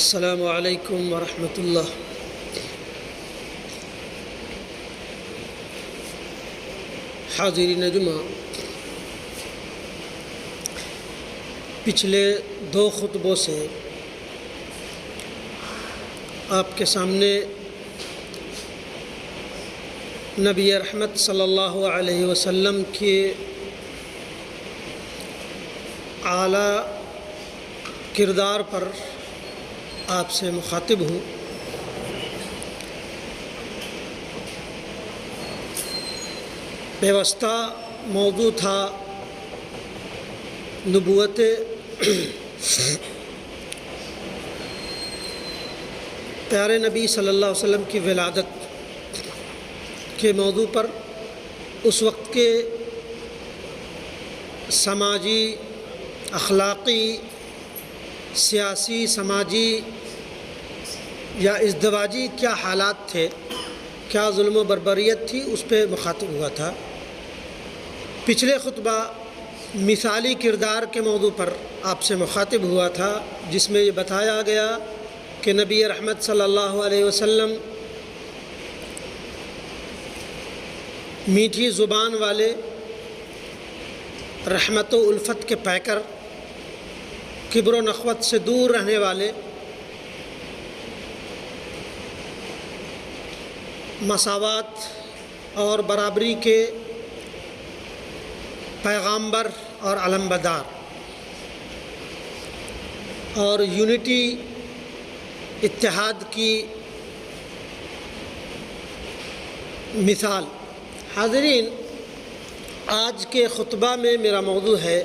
السلام علیکم ورحمۃ اللہ۔ حاضرین جمعہ، پچھلے 2 خطبوں سے آپ کے سامنے نبی رحمت صلی اللہ علیہ وسلم کے اعلیٰ کردار پر آپ سے مخاطب ہوں۔ پیوستہ موضوع تھا نبوت پیارے نبی صلی اللہ علیہ وسلم کی ولادت کے موضوع پر اس وقت کے سماجی، اخلاقی، سیاسی، سماجی یا ازدواجی کیا حالات تھے، کیا ظلم و بربریت تھی، اس پہ مخاطب ہوا تھا۔ پچھلے خطبہ مثالی کردار کے موضوع پر آپ سے مخاطب ہوا تھا، جس میں یہ بتایا گیا کہ نبی رحمت صلی اللہ علیہ وسلم میٹھی زبان والے، رحمت و الفت کے پیکر، کبر و نخوت سے دور رہنے والے، مساوات اور برابری کے پیغامبر اور علمبردار، اور یونٹی، اتحاد کی مثال۔ حاضرین، آج کے خطبہ میں میرا موضوع ہے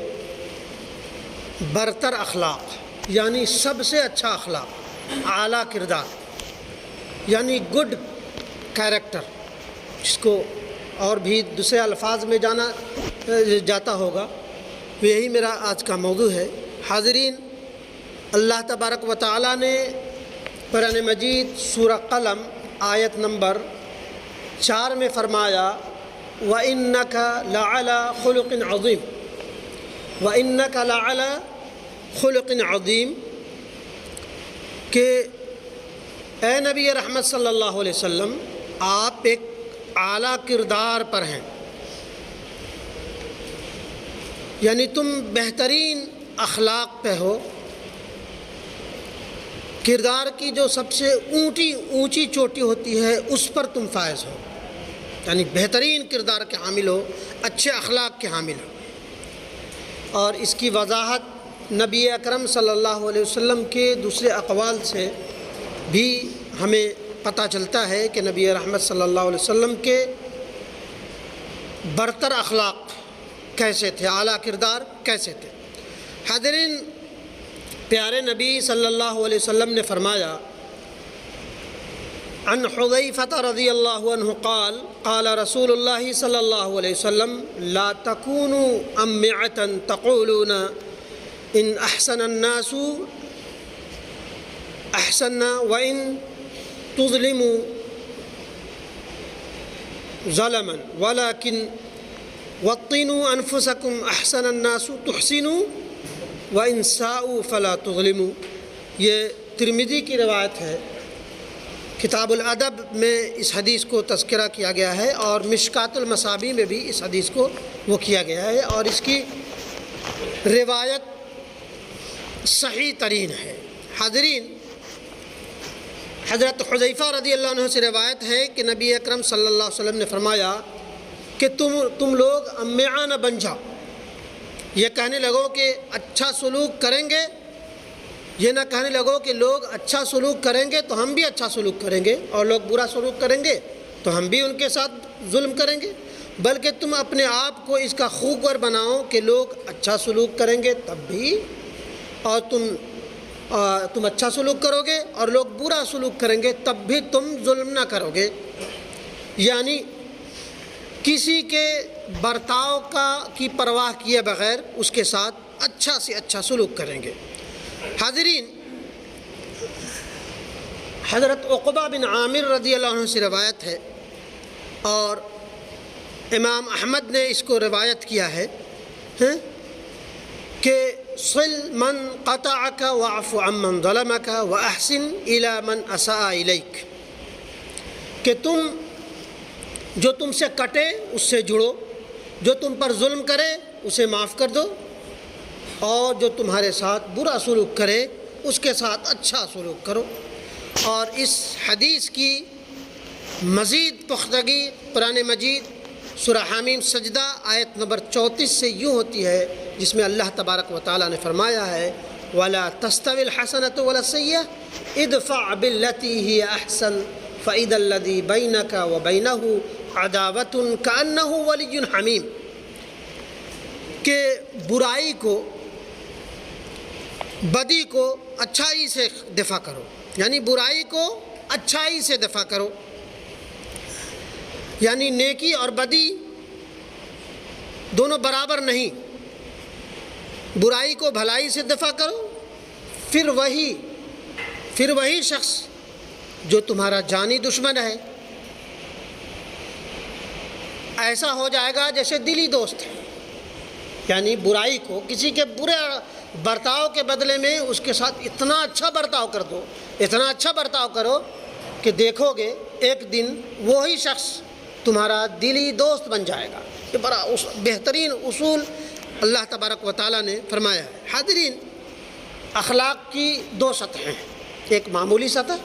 برتر اخلاق، یعنی سب سے اچھا اخلاق، اعلیٰ کردار، یعنی گڈ کیریکٹر، جس کو اور بھی دوسرے الفاظ میں جانا جاتا ہوگا۔ یہی میرا آج کا موضوع ہے۔ حاضرین، اللہ تبارک و تعالیٰ نے قرآن مجید سورہ قلم آیت نمبر 4 میں فرمایا وَإِنَّكَ لَعَلَىٰ خُلُقٍ عَظِيمٍ، وَإِنَّكَ لَعَلَىٰ خُلُقٍ عَظِيمٍ، کہ اے نبی رحمت صلی اللہ علیہ وسلم، آپ ایک اعلیٰ کردار پر ہیں، یعنی تم بہترین اخلاق پہ ہو۔ کردار کی جو سب سے اونچی چوٹی ہوتی ہے، اس پر تم فائز ہو، یعنی بہترین کردار کے حامل ہو، اچھے اخلاق کے حامل ہو۔ اور اس کی وضاحت نبی اکرم صلی اللہ علیہ وسلم کے دوسرے اقوال سے بھی ہمیں پتہ چلتا ہے کہ نبی رحمت صلی اللہ علیہ وسلم کے برتر اخلاق کیسے تھے، اعلیٰ کردار کیسے تھے۔ حاضرین، پیارے نبی صلی اللہ علیہ وسلم نے فرمایا، عن حذیفہ رضی اللہ عنہ قال قال رسول اللہ صلی اللہ علیہ وسلم لا تکونوا امعة تقولون ان احسن الناس احسننا وان تظلموا ظلما ولكن وطنوا انفسكم احسن الناس تحسنوا وان ساءوا فلا تظلموا۔ یہ ترمذی کی روایت ہے۔ کتاب الادب میں اس حدیث کو تذکرہ کیا گیا ہے، اور مشکات المصابیح میں بھی اس حدیث کو وہ کیا گیا ہے، اور اس کی روایت صحیح ترین ہے۔ حاضرین، حضرت حذیفہ رضی اللہ عنہ سے روایت ہے کہ نبی اکرم صلی اللہ علیہ وسلم نے فرمایا کہ تم لوگ امعاں نہ بن جاؤ، یہ کہنے لگو کہ اچھا سلوک کریں گے، یہ نہ کہنے لگو کہ لوگ اچھا سلوک کریں گے تو ہم بھی اچھا سلوک کریں گے، اور لوگ برا سلوک کریں گے تو ہم بھی ان کے ساتھ ظلم کریں گے، بلکہ تم اپنے آپ کو اس کا خوگر بناؤ کہ لوگ اچھا سلوک کریں گے تب بھی، اور تم اچھا سلوک کرو گے، اور لوگ برا سلوک کریں گے تب بھی تم ظلم نہ کرو گے، یعنی کسی کے برتاؤ کی پرواہ کیے بغیر اس کے ساتھ اچھا سے اچھا سلوک کریں گے۔ حاضرین، حضرت عقبہ بن عامر رضی اللہ عنہ سے روایت ہے، اور امام احمد نے اس کو روایت کیا ہے کہ صل من قطعك واعف عمن ظلمك واحسن الى من اساء اليك، کہ تم جو تم سے کٹے اس سے جڑو، جو تم پر ظلم کرے اسے معاف کر دو، اور جو تمہارے ساتھ برا سلوک کرے اس کے ساتھ اچھا سلوک کرو۔ اور اس حدیث کی مزید پختگی قرآن مجید سورہ حامیم سجدہ آیت نمبر 34 سے یوں ہوتی ہے، جس میں اللہ تبارک و تعالیٰ نے فرمایا ہے وَلَا تَسْتَوِي الْحَسَنَةُ وَلَا السَّيِّئَةُ ادْفَعْ بِالَّتِي هِيَ أَحْسَنُ فَإِذَا الَّذِي بَيْنَكَ وَبَيْنَهُ عَدَاوَةٌ كَأَنَّهُ وَلِيٌّ حَمِيمٌ، کہ برائی کو، بدی کو اچھائی سے دفاع کرو، یعنی برائی کو اچھائی سے دفاع کرو، یعنی نیکی اور بدی دونوں برابر نہیں، برائی کو بھلائی سے دفاع کرو، پھر وہی شخص جو تمہارا جانی دشمن ہے ایسا ہو جائے گا جیسے دلی دوست ہے، یعنی برائی کو، کسی کے برے برتاؤ کے بدلے میں اس کے ساتھ اتنا اچھا برتاؤ کر دو، اتنا اچھا برتاؤ کرو کہ دیکھو گے ایک دن وہی شخص تمہارا دلی دوست بن جائے گا۔ یہ بڑا بہترین اصول اللہ تبارک و تعالیٰ نے فرمایا ہے۔ حاضرین، اخلاق کی دو سطحیں ہیں، ایک معمولی سطح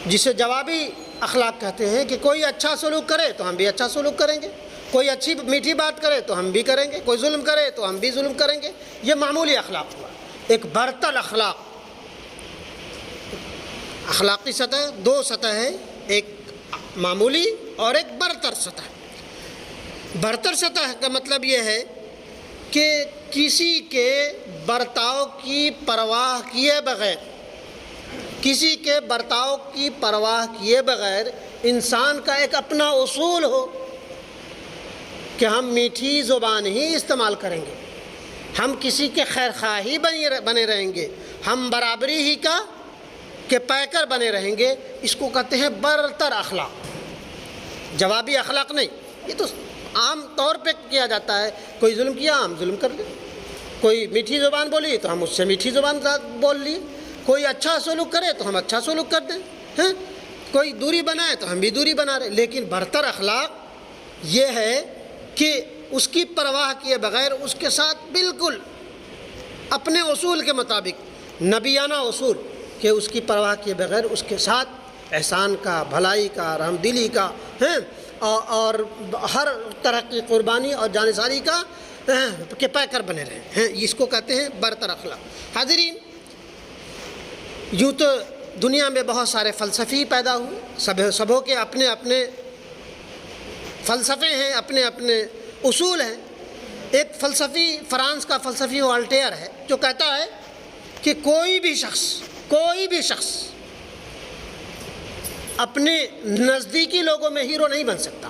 جسے جوابی اخلاق کہتے ہیں کہ کوئی اچھا سلوک کرے تو ہم بھی اچھا سلوک کریں گے، کوئی اچھی میٹھی بات کرے تو ہم بھی کریں گے، کوئی ظلم کرے تو ہم بھی ظلم کریں گے، یہ معمولی اخلاق ہوا۔ ایک برتر اخلاق، اخلاقی سطح دو سطح ہے، ایک معمولی اور ایک برتر سطح۔ برتر سطح کا مطلب یہ ہے کہ کسی کے برتاؤ کی پرواہ کیے بغیر، کسی کے برتاؤ کی پرواہ کیے بغیر انسان کا ایک اپنا اصول ہو کہ ہم میٹھی زبان ہی استعمال کریں گے، ہم کسی کے خیر خواہی بنے رہیں گے، ہم برابری ہی کے پیکر بنے رہیں گے، اس کو کہتے ہیں برتر اخلاق، جوابی اخلاق نہیں۔ یہ تو عام طور پہ کیا جاتا ہے، کوئی ظلم کیا ہم ظلم کر لیں، کوئی میٹھی زبان بولی تو ہم اس سے میٹھی زبان بول لیے، کوئی اچھا سلوک کرے تو ہم اچھا سلوک کر دیں، کوئی دوری بنائے تو ہم بھی دوری بنا رہے۔ لیکن برتر اخلاق یہ ہے کہ اس کی پرواہ کیے بغیر اس کے ساتھ بالکل اپنے اصول کے مطابق، نبیانہ اصول، کہ اس کی پرواہ کیے بغیر اس کے ساتھ احسان کا، بھلائی کا، رحم دلی کا اور ہر طرح کی قربانی اور جانثاری کا کے پیکر بنے رہے، اس کو کہتے ہیں برتر اخلاق۔ حاضرین، یوں تو دنیا میں بہت سارے فلسفی پیدا ہوئے، سبوں کے اپنے اپنے فلسفے ہیں، اپنے اپنے اصول ہیں۔ ایک فلسفی فرانس کا فلسفی والٹیئر ہے جو کہتا ہے کہ کوئی بھی شخص اپنے نزدیکی لوگوں میں ہیرو نہیں بن سکتا،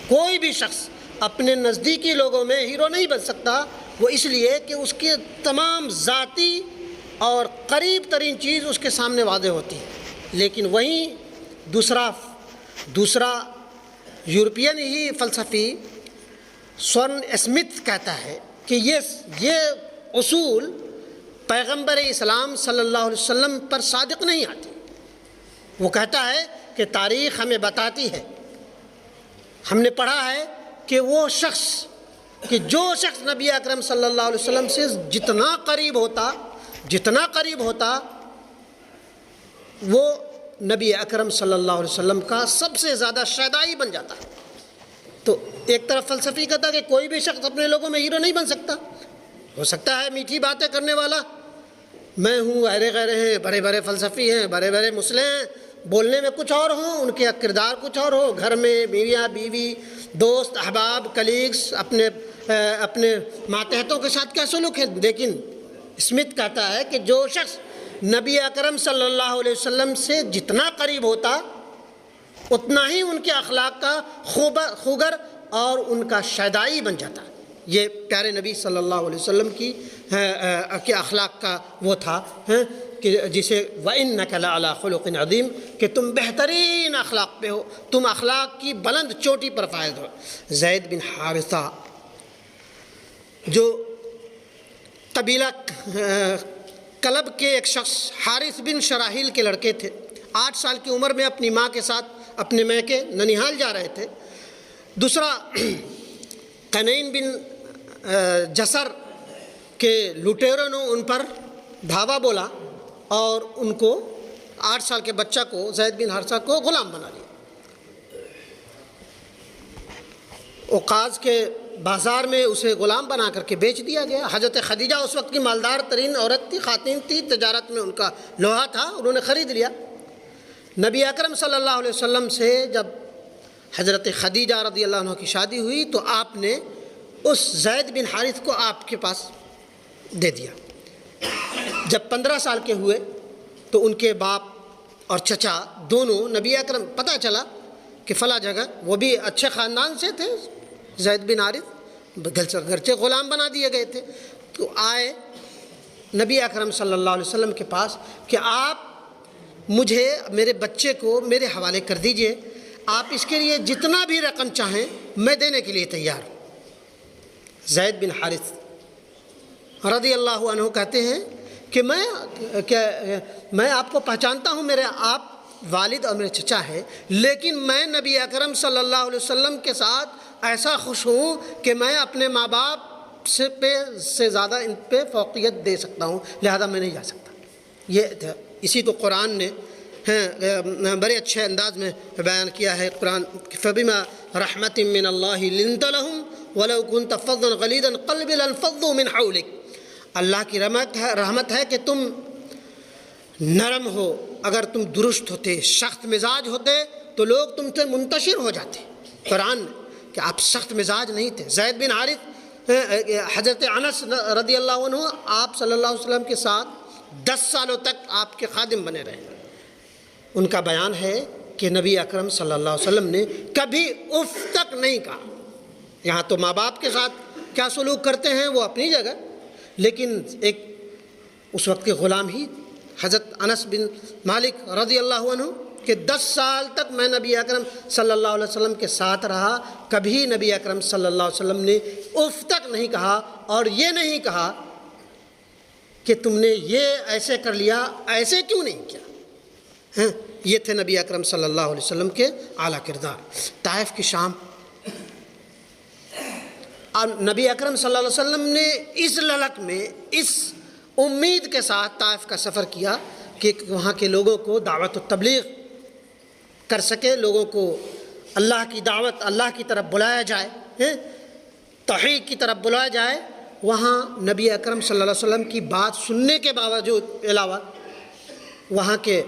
کوئی بھی شخص اپنے نزدیکی لوگوں میں ہیرو نہیں بن سکتا، وہ اس لیے کہ اس کے تمام ذاتی اور قریب ترین چیز اس کے سامنے واضح ہوتی ہے۔ لیکن وہیں دوسرا یورپین ہی فلسفی سورن اسمتھ کہتا ہے کہ یہ اصول پیغمبر اسلام صلی اللہ علیہ وسلم پر صادق نہیں آتی۔ وہ کہتا ہے کہ تاریخ ہمیں بتاتی ہے، ہم نے پڑھا ہے کہ جو شخص نبی اکرم صلی اللہ علیہ وسلم سے جتنا قریب ہوتا وہ نبی اکرم صلی اللہ علیہ وسلم کا سب سے زیادہ شیدائی بن جاتا ہے۔ تو ایک طرف فلسفی کہتا ہے کہ کوئی بھی شخص اپنے لوگوں میں ہیرو نہیں بن سکتا، ہو سکتا ہے میٹھی باتیں کرنے والا میں ہوں، غیرے ہیں، بڑے بڑے فلسفی ہیں، بڑے بڑے مسلح ہیں، بولنے میں کچھ اور ہوں، ان کے کردار کچھ اور ہو، گھر میں میاں بیوی، دوست احباب، کلیگس، اپنے ماتحتوں کے ساتھ کیا سلوک ہے۔ لیکن اسمتھ کہتا ہے کہ جو شخص نبی اکرم صلی اللہ علیہ وسلم سے جتنا قریب ہوتا اتنا ہی ان کے اخلاق کا خوگر اور ان کا شیدائی بن جاتا۔ یہ پیارے نبی صلی اللہ علیہ وسلم کے اخلاق کا وہ تھا کہ جسے وَإِنَّكَ لَعَلَىٰ خُلُقٍ عَظِيمٍ، کہ تم بہترین اخلاق پہ ہو، تم اخلاق کی بلند چوٹی پر فائز ہو۔ زید بن حارثہ جو قبیلہ کلب کے ایک شخص حارث بن شراحیل کے لڑکے تھے. 8 سال کی عمر میں اپنی ماں کے ساتھ اپنے میکے ننیہال جا رہے تھے. دوسرا قنین بن جسر کے لٹیروں نے ان پر دھاوا بولا اور ان کو 8 سال کے بچہ کو زید بن حارثہ کو غلام بنا لیا. اوقاز کے بازار میں اسے غلام بنا کر کے بیچ دیا گیا. حضرت خدیجہ اس وقت کی مالدار ترین عورت تھی، خاتون تھی، تجارت میں ان کا لوہا تھا، انہوں نے خرید لیا. نبی اکرم صلی اللہ علیہ وسلم سے جب حضرت خدیجہ رضی اللہ عنہ کی شادی ہوئی تو آپ نے اس زید بن حارث کو آپ کے پاس دے دیا. جب 15 سال کے ہوئے تو ان کے باپ اور چچا دونوں نبی اکرم، پتہ چلا کہ فلاں جگہ، وہ بھی اچھے خاندان سے تھے، زید بن حارث گرچہ غلام بنا دیے گئے تھے، تو آئے نبی اکرم صلی اللہ علیہ وسلم کے پاس کہ آپ مجھے میرے بچے کو میرے حوالے کر دیجئے، آپ اس کے لیے جتنا بھی رقم چاہیں میں دینے کے لیے تیار ہوں. زید بن حارث رضی اللہ عنہ کہتے ہیں کہ میں آپ کو پہچانتا ہوں، میرے آپ والد اور میرے چچا ہے، لیکن میں نبی اکرم صلی اللہ علیہ وسلم کے ساتھ ایسا خوش ہوں کہ میں اپنے ماں باپ سے زیادہ ان پہ فوقیت دے سکتا ہوں، لہذا میں نہیں جا سکتا. یہ اسی کو قرآن نے بڑے اچھے انداز میں بیان کیا ہے. قرآن فبما رحمت من اللہ لنت لہم ولو كنت فظا غلیظ القلب لانفضوا من حولک. اللہ کی رحمت ہے کہ تم نرم ہو، اگر تم درست ہوتے، سخت مزاج ہوتے تو لوگ تم سے منتشر ہو جاتے. قرآن کہ آپ سخت مزاج نہیں تھے. زید بن حارث حضرت انس رضی اللہ عنہ آپ صلی اللہ علیہ وسلم کے ساتھ 10 سالوں تک آپ کے خادم بنے رہے. ان کا بیان ہے کہ نبی اکرم صلی اللہ علیہ وسلم نے کبھی اف تک نہیں کہا. یہاں تو ماں باپ کے ساتھ کیا سلوک کرتے ہیں وہ اپنی جگہ، لیکن ایک اس وقت کے غلام ہی حضرت انس بن مالک رضی اللہ عنہ کہ 10 سال تک میں نبی اکرم صلی اللہ علیہ وسلم کے ساتھ رہا، کبھی نبی اکرم صلی اللہ علیہ وسلم نے اف تک نہیں کہا، اور یہ نہیں کہا کہ تم نے یہ ایسے کر لیا، ایسے کیوں نہیں کیا. یہ تھے نبی اکرم صلی اللہ علیہ وسلم کے اعلیٰ کردار. طائف کی شام، اور نبی اکرم صلی اللہ علیہ وسلم نے اس للک میں اس امید کے ساتھ طائف کا سفر کیا کہ وہاں کے لوگوں کو دعوت و تبلیغ کر سکے، لوگوں کو اللہ کی دعوت، اللہ کی طرف بلایا جائے، توحید کی طرف بلایا جائے. وہاں نبی اکرم صلی اللہ علیہ وسلم کی بات سننے کے باوجود علاوہ وہاں کے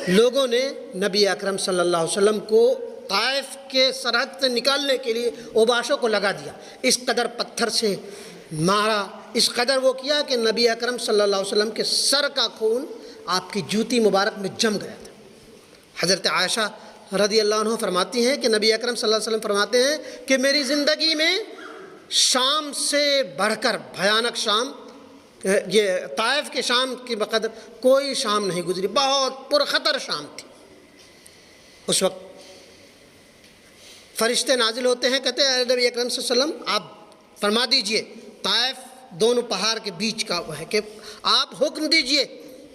لوگوں نے نبی اکرم صلی اللہ علیہ وسلم کو طائف کے سرحد سے نکالنے کے لیے اوباشوں کو لگا دیا. اس قدر پتھر سے مارا، اس قدر وہ کیا کہ نبی اکرم صلی اللہ علیہ وسلم کے سر کا خون آپ کی جوتی مبارک میں جم گیا تھا. حضرت عائشہ رضی اللہ عنہ فرماتی ہیں کہ نبی اکرم صلی اللہ علیہ وسلم فرماتے ہیں کہ میری زندگی میں شام سے بڑھ کر بھیانک شام، یہ طائف کے شام کی بقدر کوئی شام نہیں گزری، بہت پرخطر شام تھی. اس وقت فرشتے نازل ہوتے ہیں، کہتے ہیں نبی اکرم صلی اللہ علیہ وسلم آپ فرما دیجئے، طائف دونوں پہاڑ کے بیچ کا ہے کہ آپ حکم دیجئے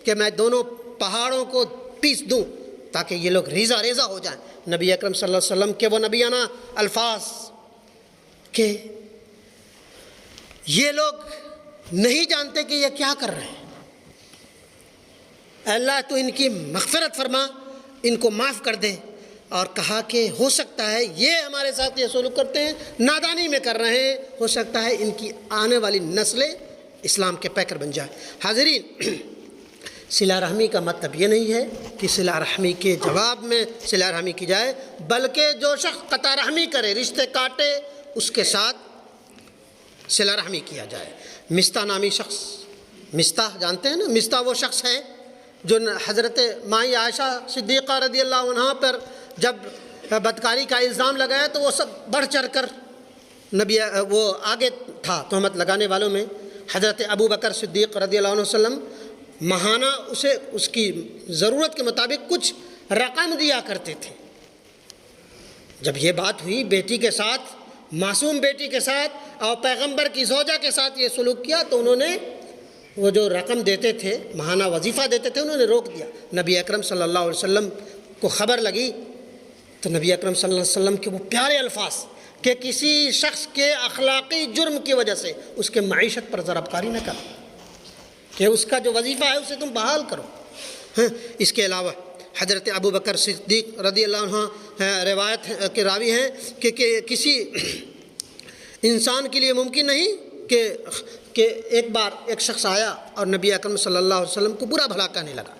کہ میں دونوں پہاڑوں کو پیس دوں تاکہ یہ لوگ ریزہ ریزہ ہو جائیں. نبی اکرم صلی اللہ علیہ وسلم کے وہ نبیانہ الفاظ کہ یہ لوگ نہیں جانتے کہ یہ کیا کر رہے ہیں، اللہ تو ان کی مغفرت فرما، ان کو معاف کر دے. اور کہا کہ ہو سکتا ہے یہ ہمارے ساتھ یہ سلوک کرتے ہیں، نادانی میں کر رہے ہیں، ہو سکتا ہے ان کی آنے والی نسلیں اسلام کے پیکر بن جائیں. حاضرین، صلہ رحمی کا مطلب یہ نہیں ہے کہ صلہ رحمی کے جواب میں صلہ رحمی کی جائے، بلکہ جو شخص قطع رحمی کرے، رشتے کاٹے، اس کے ساتھ صلہ رحمی کیا جائے. مستح نامی شخص، مستح جانتے ہیں نا، مستح وہ شخص ہے جو حضرت مائی عائشہ صدیقہ رضی اللہ عنہ پر جب بدکاری کا الزام لگایا تو وہ سب بڑھ چڑھ کر وہ آگے تھا تہمت لگانے والوں میں. حضرت ابو بکر صدیق رضی اللہ عنہ وسلم ماہانہ اسے اس کی ضرورت کے مطابق کچھ رقم دیا کرتے تھے. جب یہ بات ہوئی بیٹی کے ساتھ معصوم بیٹی کے ساتھ اور پیغمبر کی زوجہ کے ساتھ یہ سلوک کیا تو انہوں نے وہ جو رقم دیتے تھے، ماہانہ وظیفہ دیتے تھے، انہوں نے روک دیا۔ نبی اکرم صلی اللہ علیہ وسلم کو خبر لگی تو نبی اکرم صلی اللہ علیہ وسلم کے وہ پیارے الفاظ کہ کسی شخص کے اخلاقی جرم کی وجہ سے اس کے معیشت پر ضرب کاری نہ کرو، کہ اس کا جو وظیفہ ہے اسے تم بحال کرو۔ اس کے علاوہ حضرت ابو بکر صدیق رضی اللہ عنہ روایت کے راوی ہیں کہ کسی انسان کے لیے ممکن نہیں کہ ایک بار ایک شخص آیا اور نبی اکرم صلی اللہ علیہ وسلم کو برا بھلا کہنے لگا۔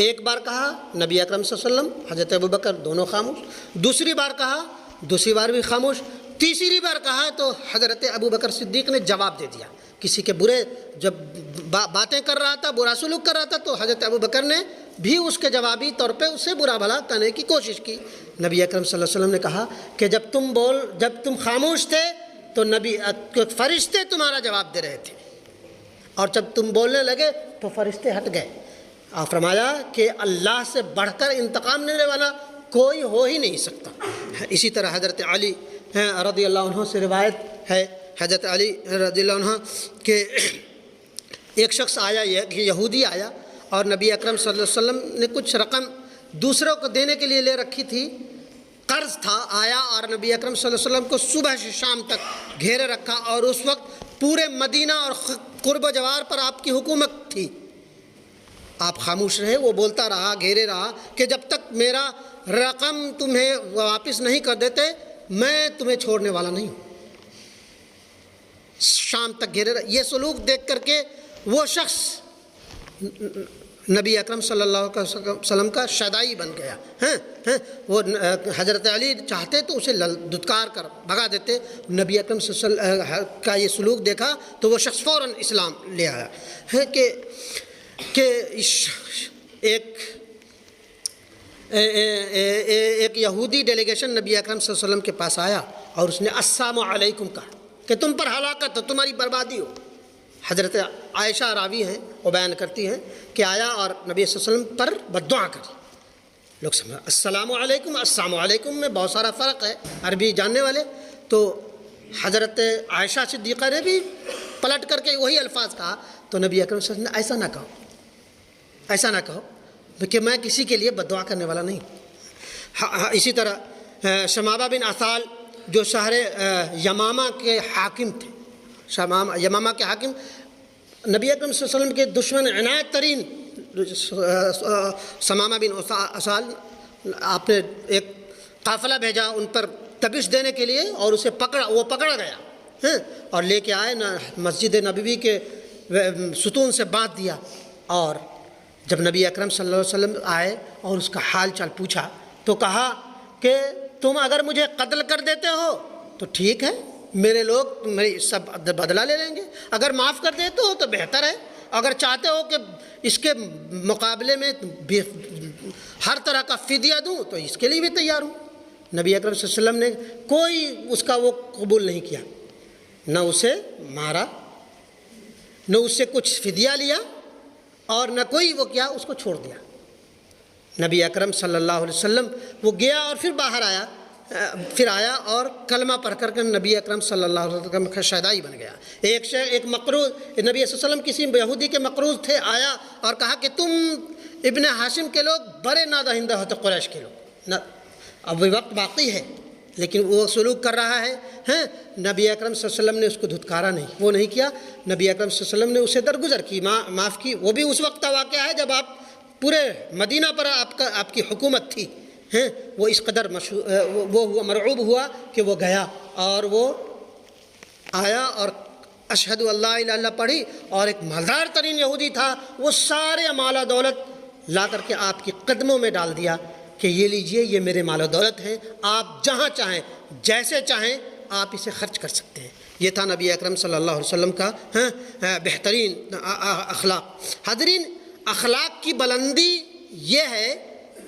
ایک بار کہا نبی اکرم صلی اللہ علیہ وسلم، حضرت ابو بکر دونوں خاموش، دوسری بار کہا، دوسری بار بھی خاموش، تیسری بار کہا تو حضرت ابو بکر صدیق نے جواب دے دیا۔ کسی کے برے جب باتیں کر رہا تھا، برا سلوک کر رہا تھا تو حضرت ابو بکر نے بھی اس کے جوابی طور پہ اسے برا بھلا کہنے کی کوشش کی۔ نبی اکرم صلی اللہ علیہ وسلم نے کہا کہ جب تم خاموش تھے تو فرشتے تمہارا جواب دے رہے تھے، اور جب تم بولنے لگے تو فرشتے ہٹ گئے۔ آپ فرمایا کہ اللہ سے بڑھ کر انتقام لینے والا کوئی ہو ہی نہیں سکتا۔ اسی طرح حضرت علی رضی اللہ عنہ سے روایت ہے، حضرت علی رضی اللہ عنہ کہ ایک شخص آیا، ایک یہودی آیا اور نبی اکرم صلی اللہ علیہ وسلم نے کچھ رقم دوسروں کو دینے کے لیے لے رکھی تھی، قرض تھا، آیا اور نبی اکرم صلی اللہ علیہ وسلم کو صبح سے شام تک گھیرے رکھا، اور اس وقت پورے مدینہ اور قرب و جوار پر آپ کی حکومت تھی۔ آپ خاموش رہے، وہ بولتا رہا، گھیرے رہا کہ جب تک میرا رقم تمہیں واپس نہیں کر دیتے میں تمہیں چھوڑنے والا نہیں ہوں۔ شام تک گھیرے رہا۔ یہ سلوک دیکھ کر کے وہ شخص نبی اکرم صلی اللہ علیہ وسلم کا شدائی بن گیا۔ وہ حضرت علی چاہتے تو اسے دھتکار کر بھگا دیتے، نبی اکرم صلی اللہ علیہ وسلم کا یہ سلوک دیکھا تو وہ شخص فوراً اسلام لے آیا ہے کہ ایک یہودی ڈیلیگیشن نبی اکرم صلی اللہ علیہ وسلم کے پاس آیا اور اس نے السلام علیکم کہا کہ تم پر ہلاکت ہو، تمہاری بربادی ہو۔ حضرت عائشہ راوی ہیں، وہ بیان کرتی ہیں کہ آیا اور نبی صلی اللہ علیہ وسلم پر بد دعا کری۔ لوگ سمجھ السلام علیکم، السلام علیکم میں بہت سارا فرق ہے، عربی جاننے والے۔ تو حضرت عائشہ صدیقہ نے بھی پلٹ کر کے وہی الفاظ کہا تو نبی اکرم صلی اللہ علیہ وسلم نے ایسا نہ کہو کہ میں کسی کے لیے بد دعا کرنے والا نہیں۔ اسی طرح شمابہ بن اثال جو شہر یمامہ کے حاکم تھے، یمامہ کے حاکم، نبی اکرم صلی اللہ علیہ وسلم کے دشمن عنایت ترین شمامہ بن اثال، آپ نے ایک قافلہ بھیجا ان پر تبش دینے کے لیے اور اسے وہ پکڑا گیا اور لے کے آئے، مسجد نبوی کے ستون سے باندھ دیا۔ اور جب نبی اکرم صلی اللہ علیہ وسلم آئے اور اس کا حال چال پوچھا تو کہا کہ تم اگر مجھے قتل کر دیتے ہو تو ٹھیک ہے، میرے لوگ میری سب بدلہ لے لیں گے، اگر معاف کر دیتے ہو تو بہتر ہے، اگر چاہتے ہو کہ اس کے مقابلے میں ہر طرح کا فدیہ دوں تو اس کے لیے بھی تیار ہوں۔ نبی اکرم صلی اللہ علیہ وسلم نے کوئی اس کا وہ قبول نہیں کیا، نہ اسے مارا، نہ اس سے کچھ فدیہ لیا، اور نہ کوئی وہ کیا، اس کو چھوڑ دیا۔ نبی اکرم صلی اللہ علیہ وسلم وہ گیا اور پھر باہر آیا، پھر آیا اور کلمہ پڑھ کر کے نبی اکرم صلی اللہ علیہ وسلم کا شہدائی بن گیا۔ ایک مقروض نبی صلی اللہ علیہ وسلم کسی یہودی کے مقروض تھے، آیا اور کہا کہ تم ابن ہاشم کے لوگ بڑے نادہندہ ہوتے قریش کے لوگ، اب وقت باقی ہے لیکن وہ سلوک کر رہا ہے۔ نبی اکرم صلی اللہ علیہ وسلم نے اس کو دھتکارا نہیں، وہ نہیں کیا۔ نبی اکرم صلی اللہ علیہ وسلم نے اسے درگزر کی، معاف کی۔ وہ بھی اس وقت کا واقعہ ہے جب آپ پورے مدینہ پر آپ کی حکومت تھی۔ وہ اس قدر وہ مرعوب ہوا کہ وہ گیا اور وہ آیا اور اشہد اللہ الہ الا اللہ پڑھی، اور ایک مالدار ترین یہودی تھا، وہ سارے مال و دولت لا کر کے آپ کے قدموں میں ڈال دیا کہ یہ لیجئے، یہ میرے مال و دولت ہیں، آپ جہاں چاہیں جیسے چاہیں آپ اسے خرچ کر سکتے ہیں۔ یہ تھا نبی اکرم صلی اللہ علیہ وسلم کا بہترین اخلاق۔ حاضرین، اخلاق کی بلندی یہ ہے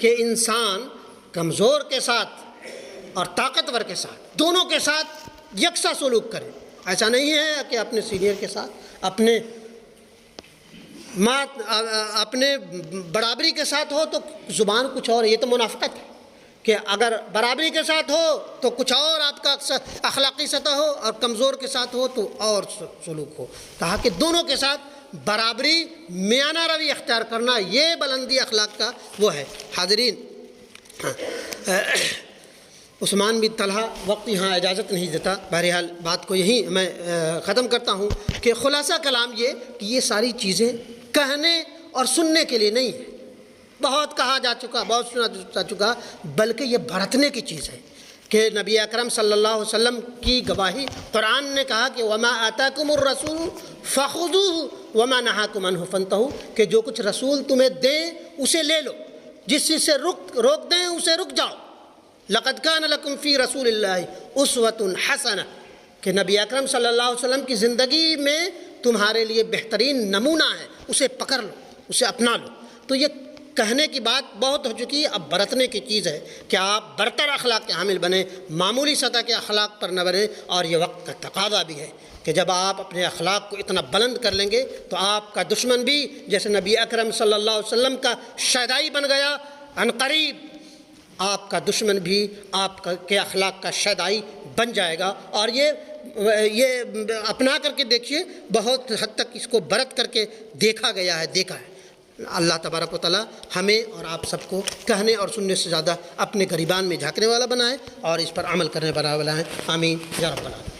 کہ انسان کمزور کے ساتھ اور طاقتور کے ساتھ، دونوں کے ساتھ یکساں سلوک کرے۔ ایسا نہیں ہے کہ اپنے سینئر کے ساتھ، اپنے برابری کے ساتھ ہو تو زبان کچھ اور، یہ تو منافقت ہے۔ کہ اگر برابری کے ساتھ ہو تو کچھ اور آپ کا اخلاقی سطح ہو، اور کمزور کے ساتھ ہو تو اور سلوک ہو۔ کہا کہ دونوں کے ساتھ برابری، میانہ روی اختیار کرنا، یہ بلندی اخلاق کا وہ ہے۔ حاضرین، عثمان بن طلحہ، وقت یہاں اجازت نہیں دیتا، بہرحال بات کو یہیں میں ختم کرتا ہوں کہ خلاصہ کلام یہ کہ یہ ساری چیزیں کہنے اور سننے کے لیے نہیں ہیں، بہت کہا جا چکا، بہت سنا جا چکا، بلکہ یہ برتنے کی چیز ہے کہ نبی اکرم صلی اللہ علیہ وسلم کی گواہی قرآن نے کہا کہ وما آتاکم الرسول فخذوہ وما نہاکم عنہ فانتہوا، کہ جو کچھ رسول تمہیں دیں اسے لے لو، جس چیز سے روک دیں اسے رک جاؤ۔ لقد کان لکم فی رسول اللہ اسوۃ حسنہ، کہ نبی اکرم صلی اللہ علیہ وسلم کی زندگی میں تمہارے لیے بہترین نمونہ ہے، اسے پکڑ لو، اسے اپنا لو۔ تو یہ کہنے کی بات بہت ہو چکی ہے، اب برتنے کی چیز ہے کہ آپ برتر اخلاق کے حامل بنیں، معمولی سطح کے اخلاق پر نہ بنیں، اور یہ وقت کا تقاضا بھی ہے کہ جب آپ اپنے اخلاق کو اتنا بلند کر لیں گے تو آپ کا دشمن بھی جیسے نبی اکرم صلی اللہ علیہ وسلم کا شیدائی بن گیا، عنقریب آپ کا دشمن بھی آپ کے اخلاق کا شیدائی بن جائے گا۔ اور یہ اپنا کر کے دیکھیے، بہت حد تک اس کو برت کر کے دیکھا گیا ہے، دیکھا ہے۔ اللہ تبارک و تعالیٰ ہمیں اور آپ سب کو کہنے اور سننے سے زیادہ اپنے گریبان میں جھانکنے والا بنائے اور اس پر عمل کرنے والا بنائے۔ آمین یا رب العالمین۔